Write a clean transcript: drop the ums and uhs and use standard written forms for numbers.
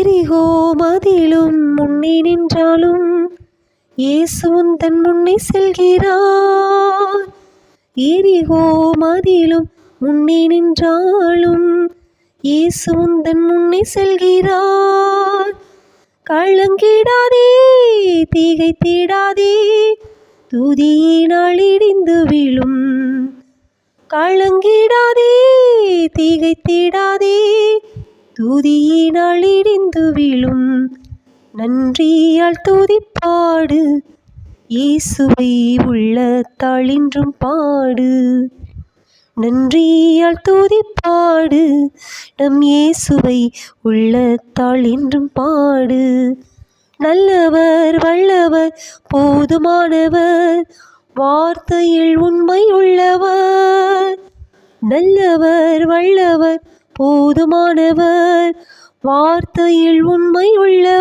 எரிகோ மதிலும் முன்னே நின்றாலும் இயேசு உந்தன் முன்னே செல்கிறார். எரிகோ மதிலும் முன்னே நின்றாலும் இயேசு உந்தன் முன்னே செல்கிறார். கலங்கிடாதே, திகைத்திடாதே, துதியினால் இடிந்து விழும். கலங்கிடாதே, திகைத்திடாதே, துதியினால் இடிந்து விழும். நன்றியால் துதிப்பாடு, இயேசுவை உள்ளத்தால் இன்றும் பாடு. நன்றியால் துதிப்பாடு, நம் இயேசுவை உள்ளத்தால் இன்றும் பாடு. நல்லவர், வல்லவர், போதுமானவர், வார்த்தையில் உண்மை உள்ளவர். நல்லவர், வல்லவர், போதுமானவர், வார்த்தையில் உண்மை உள்ளவர்.